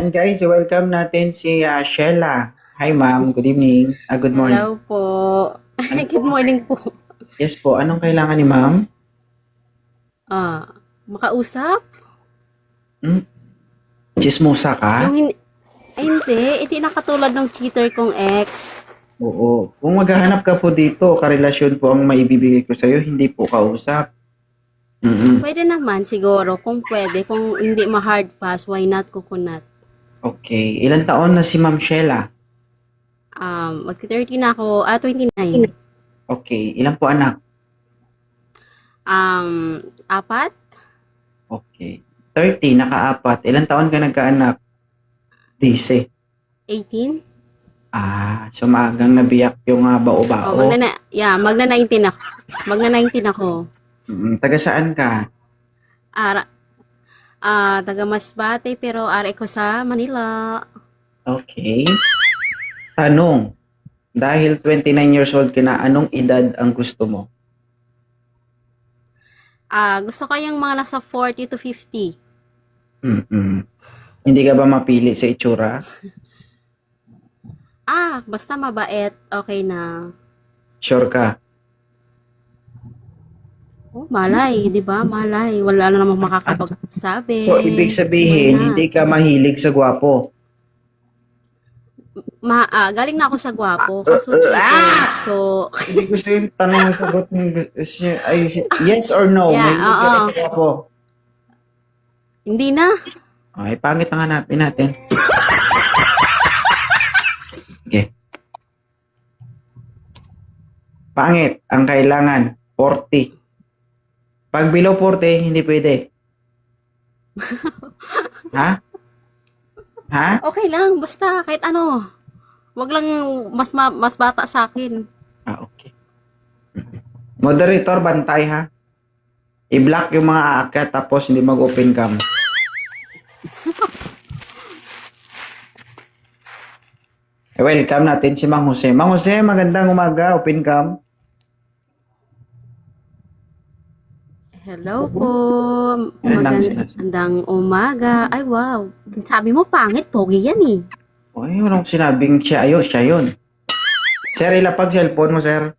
And guys, welcome natin si Shella. Hi ma'am, good evening. Good morning. Hello po. Ano po? Good morning po. Yes po, anong kailangan ni ma'am? Makausap? Hmm? Chismosa ka? Yung hindi na katulad ng cheater kong ex. Oo. Kung maghahanap ka po dito, karelasyon po ang maibibigay ko sa'yo, hindi po kausap. Mm-mm. Pwede naman siguro, kung pwede. Kung hindi ma-hard pass, why not coconut? Okay. Ilan taon na si Ma'am Shella? Magti-30 na ako, 29. Okay. Ilan po anak? Apat? Okay. 30, nakaapat. Ilan taon ka nagkaanak? 10. 18? So maagang nabiyak yung bao-bao. Magna-19 ako. Magna-19 ako. Taga saan ka? Ah, taga Masbate, pero ari ko sa Manila. Okay. Tanong, dahil 29 years old ka na, anong edad ang gusto mo? Gusto ko yung mga nasa 40 to 50. Mm-mm. Hindi ka ba mapili sa itsura? Basta mabait, okay na. Sure ka? Oh, malay, di ba? Malay. Wala na namang makakapagsabi. So, ibig Why sabihin, not? hindi ka mahilig sa gwapo. Galing na ako sa gwapo. Kaso cheater. So, Hindi gusto yung tanong na sagot ng yes or no, yeah, mahilig ka na sa gwapo. hindi na. Okay, pangit ang hanapin natin. Okay. Pangit, ang kailangan, 40. Pag below 40, hindi pwede. Ha? Ha? Okay lang, basta kahit ano. Wag lang mas bata sa akin. Okay. Moderator, bantay ha. I-block yung mga aakyat tapos hindi mag-open cam. Welcome natin si Mang Jose. Mang Jose, magandang umaga. Open cam. Hello po. Yan lang sinasabi. Magandang umaga. Ay, wow. Sabi mo, pangit. Pogi yan eh. Uy, walang sinabing siya yun. Sir, ilapag cellphone mo, sir.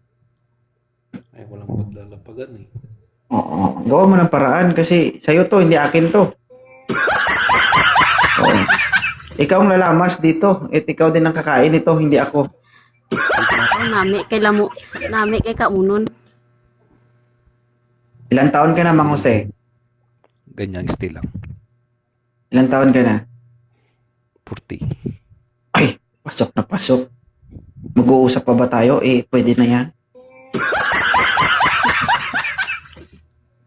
Ay, walang paglalapagan eh. Oo. Gawa mo ng paraan kasi sa'yo to, hindi akin to. Oo. Ikaw ang lalamas dito. At ikaw din ang kakain ito, hindi ako. Nami kay kaunon. Ilang taon ka na, Mang Jose? Ganyang still lang. Ilang taon ka na? 40. Ay, pasok na pasok. Mag-uusap pa ba tayo? Pwede na yan.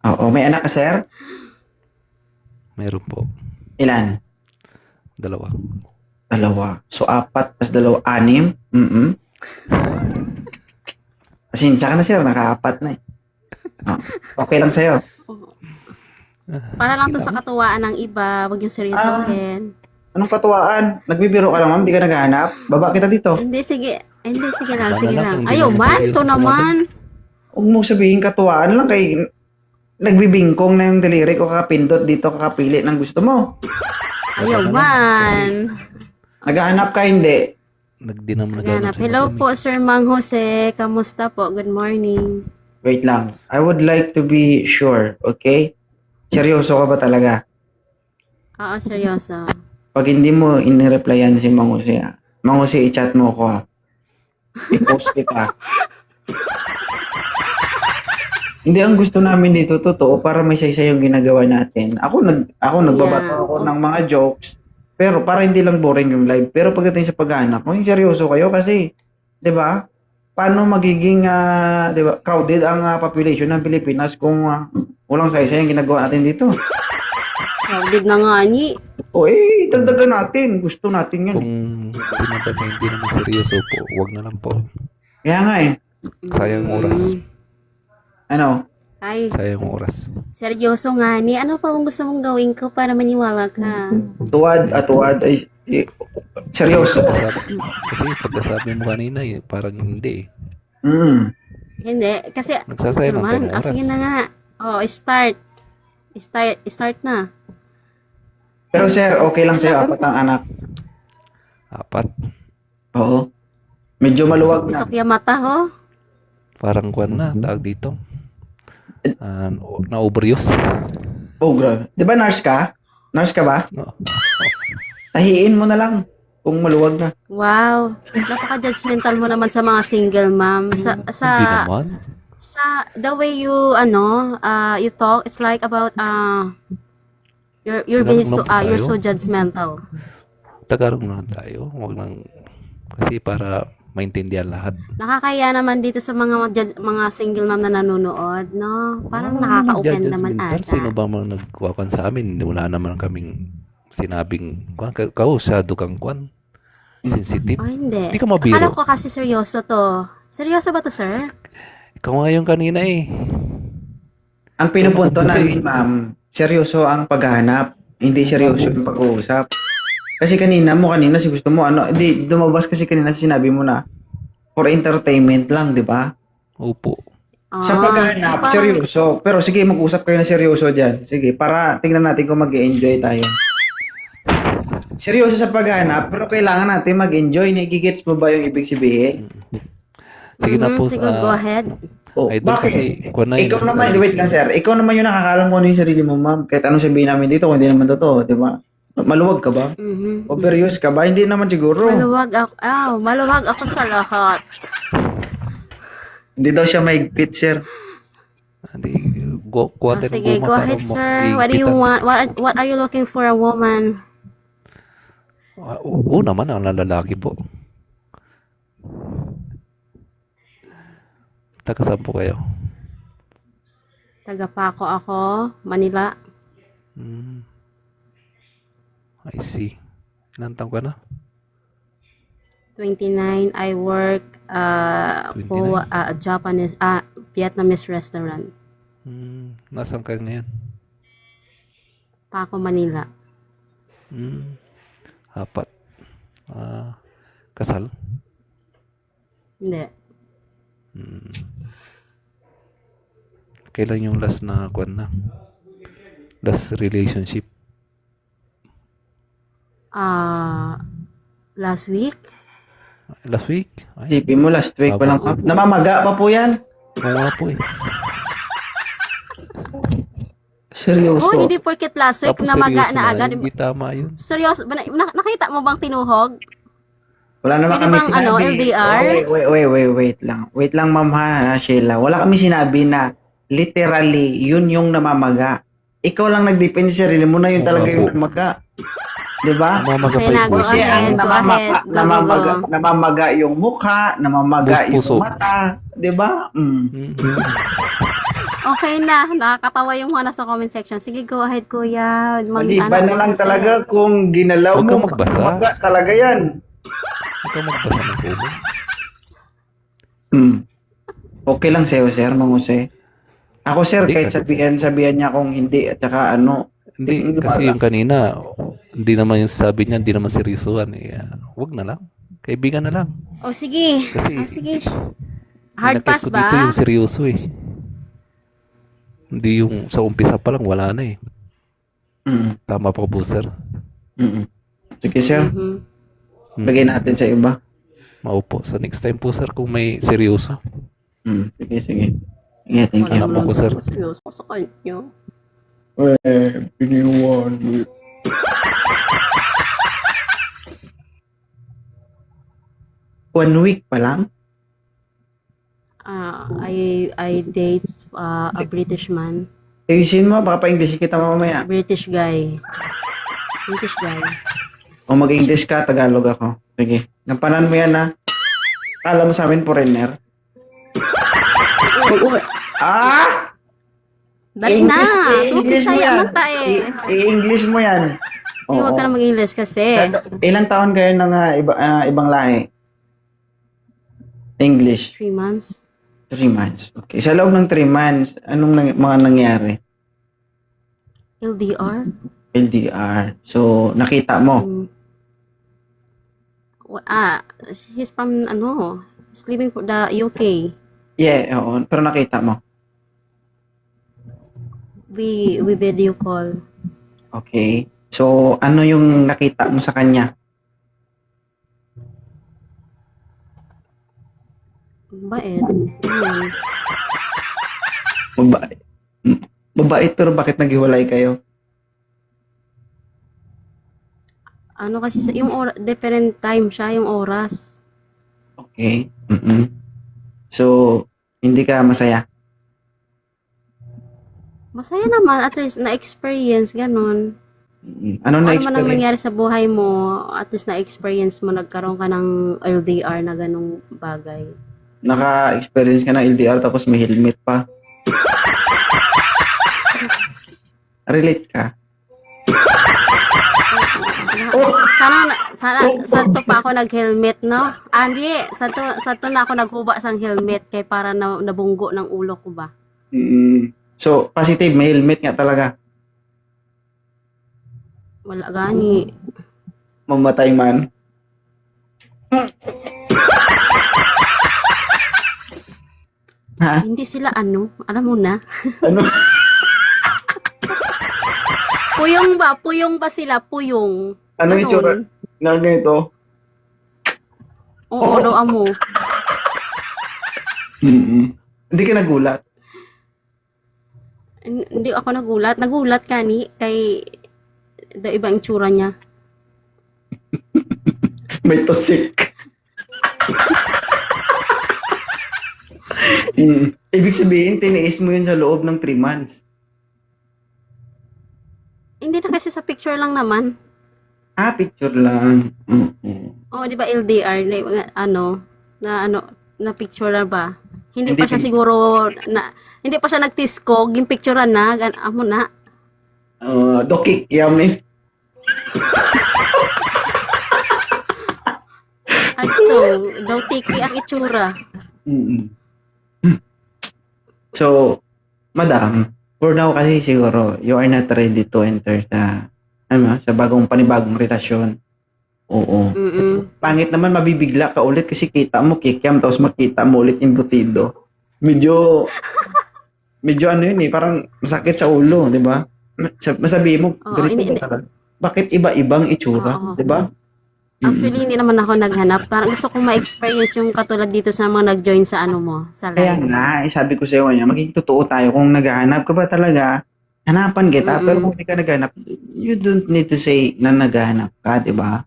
Oo, may anak ka, sir? Meron po. Ilan? 2. 2. So, 4 plus 2, 6. Pasensya ka na, sir. Naka-4 na eh. Okay lang sa'yo. Para lang to sa katuwaan ng iba. Huwag yung seryosohin. Anong katuwaan? Nagbibiro ka lang, ma'am? Di ka naghahanap? Baba kita dito. Hindi, sige. Hindi, sige lang, Tama sige lang, lang. hindi Ayaw naman man, seryoso to sinabi. naman. Huwag mo sabihin katuwaan lang kay nagbibingkong na yung daliri ko kakapindot dito kakapili ng gusto mo. Ayaw man. Naghahanap ka, hindi. Naghanap. Hello po, Sir Mang Jose. Kamusta po? Good morning. Wait lang. I would like to be sure, okay? Seryoso ka ba talaga? Oo, seryoso. Pag hindi mo inireplyan si Mang Jose, Mang Jose, i-chat mo ako ha. I-post kita. Hindi, ang gusto namin dito, totoo, para may saysay yung ginagawa natin. Ako nagbabato Yeah. ako ng mga jokes, pero para hindi lang boring yung live. Pero pagdating sa paghahanap, maging seryoso kayo kasi, di ba? Paano magiging, di ba, crowded ang population ng Pilipinas kung walang saysay yung ginagawa natin dito? Crowded na nga ni. Dagdagan natin. Gusto natin yan. Kung sinabi na hindi naman seryoso po, wag na lang po. Kaya nga eh. Sayang oras. Ano? Ay, Sayang oras. seryoso nga ni. Ano pa bang gusto mong gawin ko para maniwala ka? Tuwad. Ay, seryoso. Kasi pagkasabi mo kanina eh, parang hindi eh. Hindi, kasi Nagsasayang ano ka naman. ng oras. Sige na nga. Start. Start na. Pero sir, okay lang sa'yo, apat ang anak. 4. Oo. Medyo maluwag na. Bisok yung mata, ho. Parang kwan na, tawag dito. Na-overuse. Oh, grabe. Di ba nurse ka? Nurse ka ba? No. Tahiin mo na lang kung maluwag na. Wow. Napaka-judgmental mo naman sa mga single mom. Hindi naman. Sa the way you you talk, it's like about you're being so Tagalog you're tayo. so judgmental. Tagalog na tayo. Huwag lang. Kasi para maintindihan lahat. Nakakaya naman dito sa mga single mom na nanonood, no? Parang nakaka-open naman Judgmental. ata. Sino ba man nagkuwakan sa amin? Wala naman kaming sinabing, kwan, kausado kang kwan. Sensitive. Oh, hindi. Hindi ka mabiro. Akala ko kasi seryoso to. Seryoso ba to, sir? Ikaw nga yung kanina eh. Ang pinupunto namin, ma'am, seryoso ang paghahanap. Hindi seryoso yung pag-uusap. Kasi kanina si gusto mo, hindi, dumabas kasi kanina sinabi mo na for entertainment lang, di ba? Opo. Sa paghahanap, parang- seryoso. Pero sige, mag-usap kayo na seryoso dyan. Sige, para tingnan natin kung mag-enjoy tayo. Seryoso sa paghahanap, pero kailangan natin mag-enjoy. Nagigets mo ba yung ibig sabihin? Sige na po. Sige, go ahead. Oh, Idol bakit? kasi, kung na Ikaw naman, wait lang sir. Ikaw naman yung nakakalam mo ano yung sarili mo, ma'am. Kahit anong sabihin namin dito, kung hindi naman totoo, di ba? Maluwag ka ba? Mhm. Overuse ka ba? Hindi naman siguro. Maluwag ako sa lahat. Hindi daw siya mahigpit, sir. Hindi, kuha tayo ng Sige, guma go para ahead, sir. What do you igitan. want? What are you looking for a woman? Oo naman, ang lalaki po. Taga saan po kayo? Taga Paco ako, Manila. I see. Ilan taon ka na? 29. I work po 29. Japanese Vietnamese restaurant. Nasaan ka ngayon? Paco, Manila. 4. Kasal? Hindi. Kailan yung last na kwan na? Last relationship? Last week? Last week? Ay, Isipin mo, last week pa lang. Namamaga pa po yan. oo nga po eh. Seryoso. Oh, hindi porket last week Tapos namaga seryoso na agad. Hindi tama yun. Seryoso, nakita mo bang tinuhog? Wala naman Pwede kami bang, sinabi. LDR? Wait lang. Wait lang, ma'am ha, Sheila. Wala kami sinabi na literally, yun yung namamaga. Ikaw lang nagdepende sa sarili mo na yun Oo, talaga yung opo. namaga. Diba? Namamaga Okay pa na, yung go puso. Hindi ahead. ang Go. namamaga yung mukha, namamaga Puso. yung mata. Diba? Okay na, nakakatawa yung mga nasa comment section. Sige, go ahead, kuya. Maliban na lang talaga kung ginalaw Huwag mo. kang magbasa. Maga talaga yan. Ikaw magbasa ng puso. Okay lang sa'yo, sir, Manguse. Ako, sir, Hindi kahit ka- sabihan niya kung hindi at saka ano, Hindi, kasi yung kanina, hindi naman yung sabi niya, hindi naman seryosohan. Huwag na lang. Kaibigan na lang. O sige. Kasi- Sige. Hard Pinakit pass ko dito ba? yung seryoso eh. Hindi yung sa umpisa pa lang, wala na eh. Tama po po, sir. Sige, sir, Mhm. lagay natin sa iba. Maupo. Sa next time po, sir, kung may seryoso. Sige. Yeah, thank you. Alam mo ko, sir. Seryoso sa kanya. Piniwan. One week pa lang? I date a British man. Ayusin mo, baka pa-English kita mamaya. British guy. British guy. O mag-English ka, Tagalog ako. Sige. Gampanan mo yan, ha? Kala mo sa amin, foreigner. Ah! Dali na. I-English mo Bisaya yan. man ta eh. I-English mo yan. Hindi, huwag ka na mag-English kasi. Ilang taon kayo ng ibang lahi? English. 3 months. 3 months. Okay. Sa loob ng 3 months, anong mga nangyari? LDR. LDR. So, nakita mo. He's from, he's living for the UK. Yeah, oo. Pero nakita mo. We video call. Okay. So, ano yung nakita mo sa kanya? Bait. Yun. Mabait. Mabait pero bakit naghiwalay kayo? Ano kasi yung different time siya, yung oras. Okay. Mm-mm. So, hindi ka masaya? Masaya naman, at least na-experience, ganun. Ano Kung na ano man ang nangyari experience? sa buhay mo, at least na-experience mo, nagkaroon ka ng LDR na ganung bagay. Naka-experience ka ng LDR tapos may helmet pa. Relate ka? Sa to pa ako nag-helmet, no? Hindi, sa to na ako naghuba sang helmet kay para nabunggo ng ulo ko ba. So, positive, may helmet nga talaga. Wala gani. Mamatay man. Ha? Hindi sila ano, alam mo na. Ano? Puyong ba sila, puyong. Anong Ganon. itsura na ganito? Oo, daw mo. Hindi ka nagulat. Hindi ako nagulat. Nagulat ka ni kay daw ibang itsura niya. May tosik. Ibig sabihin, tiniis mo yun sa loob ng 3 months. Hindi na kasi sa picture lang naman. Ah, picture lang. Oo, di ba LDR, na picture na ba? Hindi pa Hindi siya siguro hindi pa siya nagtiskog, yung picturean na, amo na. Dokik, yummy. Ato, daw tiki ang itsura. So, madam, for now kasi siguro, you are not ready to enter sa panibagong relasyon. Oo. Pangit naman mabibigla ka ulit kasi kita mo kikiam tapos makita mo ulit yung butido. Medyo ano yun parang masakit sa ulo, di ba? Masabi mo, Oo, ganito ba talaga? Bakit iba-ibang itsura, Oo. di ba? Actually, hindi naman ako naghanap. Parang gusto kong ma-experience yung katulad dito sa mga nag-join sa sa Kaya live. nga, sabi ko sa iyo kanya, maging totoo tayo kung naghahanap ka ba talaga, hanapan kita. Pero kung hindi ka naghahanap, you don't need to say na naghahanap ka, di ba?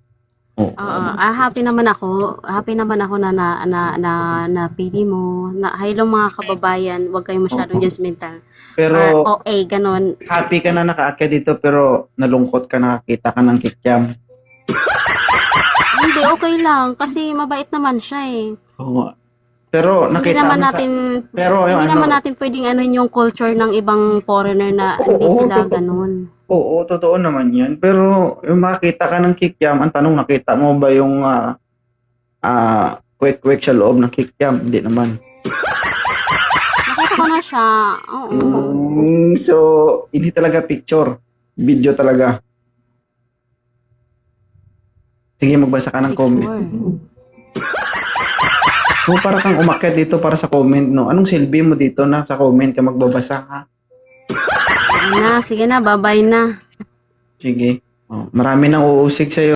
Oo. Happy naman ako. Happy naman ako na pili mo. Hello mga kababayan, huwag kayong masyadong judgmental. Pero OA, ganon. happy ka na nakaakyat dito pero nalungkot ka nakakita ka ng kikiam. Hindi, okay lang. Kasi mabait naman siya eh. Oo. Pero Hindi nakita naman mo natin, pero yung hindi naman natin pwedeng yung culture ng ibang foreigner na hindi Oo, sila totoo. ganon. Oo, totoo naman yan. Pero yung makakita ka ng kikiam, ang tanong, nakita mo ba yung kwek-kwek sa loob ng kikiam? Hindi naman. Nakita ko na siya. Oo. So, hindi talaga picture. Video talaga. Sige, magbasa ka ng comment. Picture. So, para kang umakyat dito para sa comment, no? Anong silbi mo dito na sa comment ka magbabasa, ha? Sige na, bye-bye na. Sige. Marami nang uusig sa'yo.